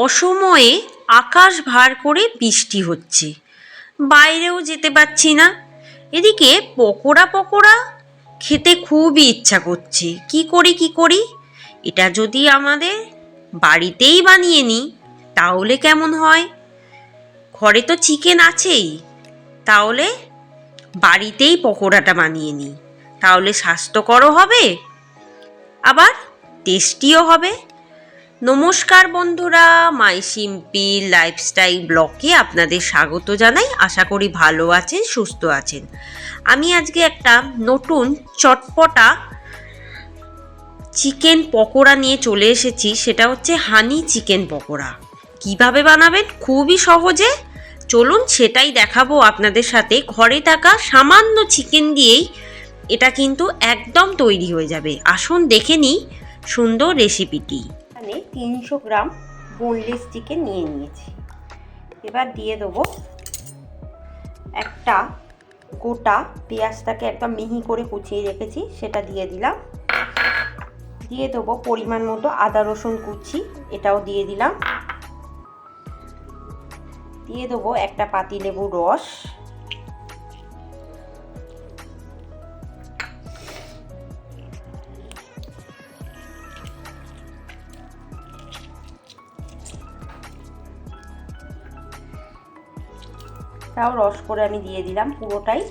অসময়ে আকাশ ভার করে বৃষ্টি হচ্ছে, বাইরেও যেতে পারছি না। এদিকে পকোড়া পকোড়া খেতে খুবই ইচ্ছা করছে। কি করি, এটা যদি আমাদের বাড়িতেই বানিয়ে নিই তাহলে কেমন হয়? ঘরে তো চিকেন আছেই, তাহলে বাড়িতেই পকোড়াটা বানিয়ে নিই। তাহলে স্বাস্থ্যকরও হবে, আবার টেস্টিও হবে। নমস্কার বন্ধুরা, মাই সিম্পল লাইফস্টাইল ব্লগে আপনাদের স্বাগত জানাই। আশা করি ভালো আছেন, সুস্থ আছেন। আমি আজকে একটা নতুন চটপটা চিকেন পকোড়া নিয়ে চলে এসেছি। সেটা হচ্ছে হানি চিকেন পকোড়া। কিভাবে বানাবেন? খুবই সহজে। চলুন সেটাই দেখাবো আপনাদের সাথে। ঘরে থাকা সামান্য চিকেন দিয়েই এটা কিন্তু একদম তৈরি হয়ে যাবে। আসুন দেখে নিই সুন্দর রেসিপিটি। এখানে 300 গ্রাম বোনলেস চিকেন নিয়ে নিয়েছি। এবার দিয়ে দেবো একটা গোটা পেঁয়াজটাকে একদম মিহি করে কুচিয়ে রেখেছি, সেটা দিয়ে দিলাম। দিয়ে দেবো পরিমাণ মতো আদা রসুন কুচি, এটাও দিয়ে দিলাম। দিয়ে দেবো একটা পাতিলেবুর রস। তাও রস করে আমি দিয়ে দিলাম পুরোটাই।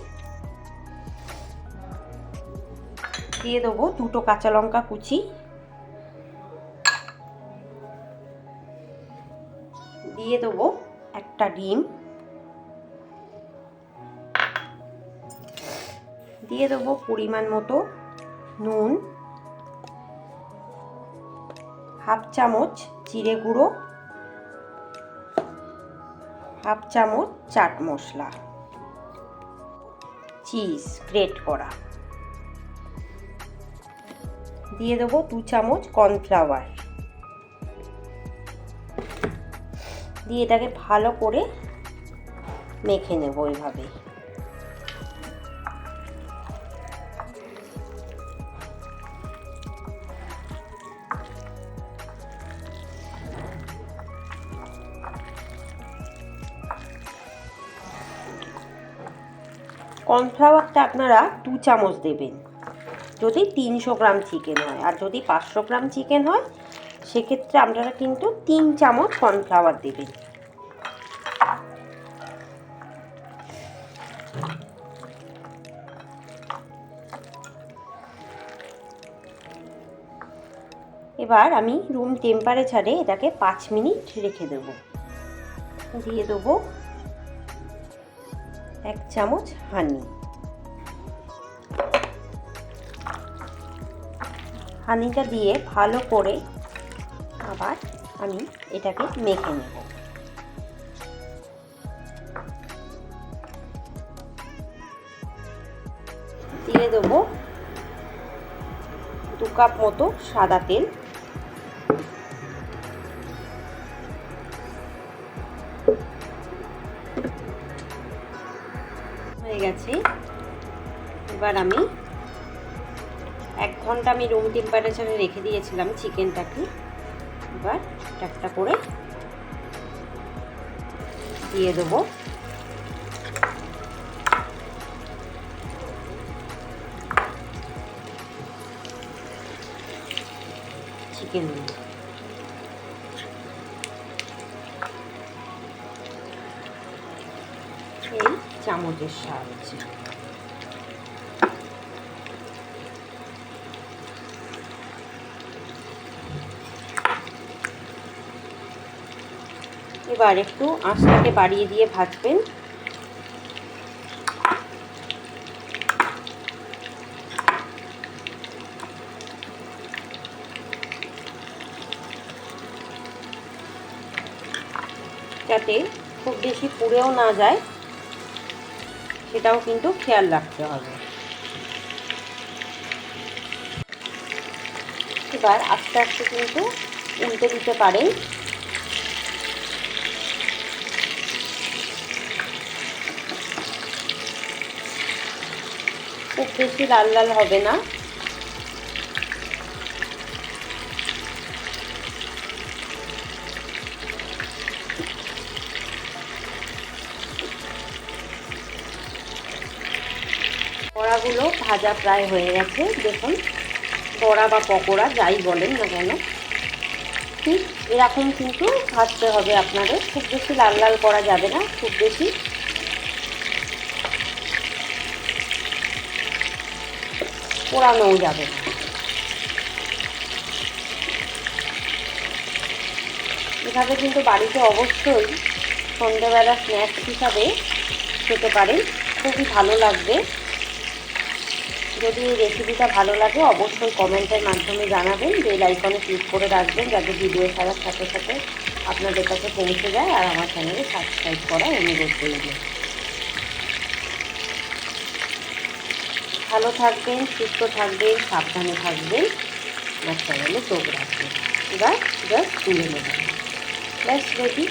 দিয়ে দেবো দুটো কাঁচা লঙ্কা কুচি। দিয়ে দেবো একটা ডিম। দিয়ে দেবো পরিমাণ মতো নুন, হাফ চামচ জিরে গুঁড়ো, হাফ চামচ চাট মশলা, চিজ গ্রেট করা। দিয়ে দেবো 2 চামচ কর্নফ্লাওয়ার। দিয়ে এটাকে ভালো করে মেখে নেব এইভাবে। কর্নফ্লাওয়ারটা আপনারা 2 চামচ দেবেন যদি 300 গ্রাম চিকেন হয়, আর যদি 500 গ্রাম চিকেন হয় সেক্ষেত্রে আপনারা কিন্তু 3 চামচ কর্নফ্লাওয়ার দেবেন। এবার আমি রুম টেম্পারেচারে এটাকে 5 মিনিট রেখে দেবো। দিয়ে দেবো 1 চামচ হানি। হানিটা দিয়ে ভালো করে আবার আমি এটাকে মেখে নেব। দিয়ে দেবো 2 কাপ মতো সাদা তেল। হয়ে গেছে। এবার আমি 1 ঘন্টা আমি রুম টেম্পারেচারে রেখে দিয়েছিলাম চিকেনটাকে। এবার একটা করে দিয়ে দেবো। চিকেন এই চামচের সাহায্যে এবার একটু আঁচটাকে বাড়িয়ে দিয়ে ভাজবেন। যাতে খুব বেশি পুড়েও না যায় সেটাও কিন্তু খেয়াল রাখতে হবে। এবার আস্তে আস্তে কিন্তু উল্টে দিতে পারেন। খুব বেশি লাল লাল হবে না। পকোড়াগুলো ভাজা প্রায় হয়ে গেছে। দেখুন, বড়া বা পকোড়া যাই বলেন না কেন, ঠিক এরকম কিন্তু ভাজতে হবে আপনাদের। খুব বেশি লাল লাল করা যাবে না, খুব বেশি পোড়ানোও যাবে না। এভাবে কিন্তু বাড়িতে অবশ্যই সন্ধ্যেবেলা স্ন্যাক্স হিসাবে খেতে পারেন, খুবই ভালো লাগবে। যদি এই রেসিপিটা ভালো লাগে অবশ্যই কমেন্টের মাধ্যমে জানাবেন, বেল আইকনে ক্লিক করে রাখবেন যাতে ভিডিও ছাড়ার সাথে সাথে আপনাদের কাছে পৌঁছে যায়, আর আমার চ্যানেলে সাবস্ক্রাইব করার অনুরোধ রইল। ভালো থাকবেন, সুস্থ থাকবেন, সাবধানে থাকবেন, আমার চ্যানেলে চোখ রাখবেন। এবার জাস্ট তুলে নেবেন, ব্যাস রেডি।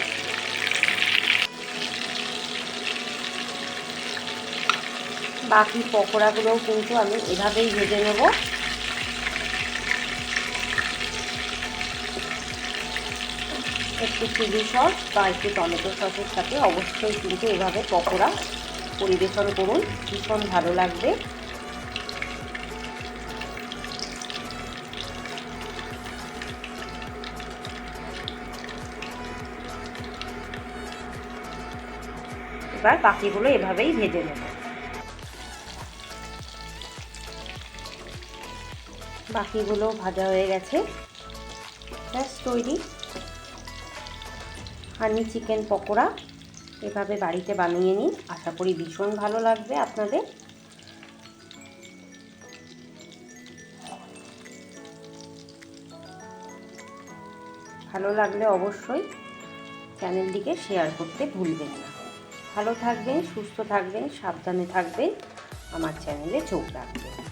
বাকি পকোড়াগুলোও কিন্তু আমি এভাবেই ভেজে নেব। একটু চিলি সস বা একটু টমেটো সসের সাথে অবশ্যই কিন্তু এভাবে পকোড়া পরিবেশন করুন, ভীষণ ভালো লাগবে। এবার বাকিগুলো এভাবেই ভেজে নেব। বাকিগুলো ভাজা হয়ে গেছে, ব্যাস তৈরি। হানি চিকেন পকোড়া এভাবে বাড়িতে বানিয়ে নিন, আশা করি ভীষণ ভালো লাগবে আপনাদের। ভালো লাগলে অবশ্যই চ্যানেলটিকে শেয়ার করতে ভুলবেন না। ভালো থাকবেন, সুস্থ থাকবেন, সাবধানে থাকবেন, আমার চ্যানেলে চোখ রাখবেন।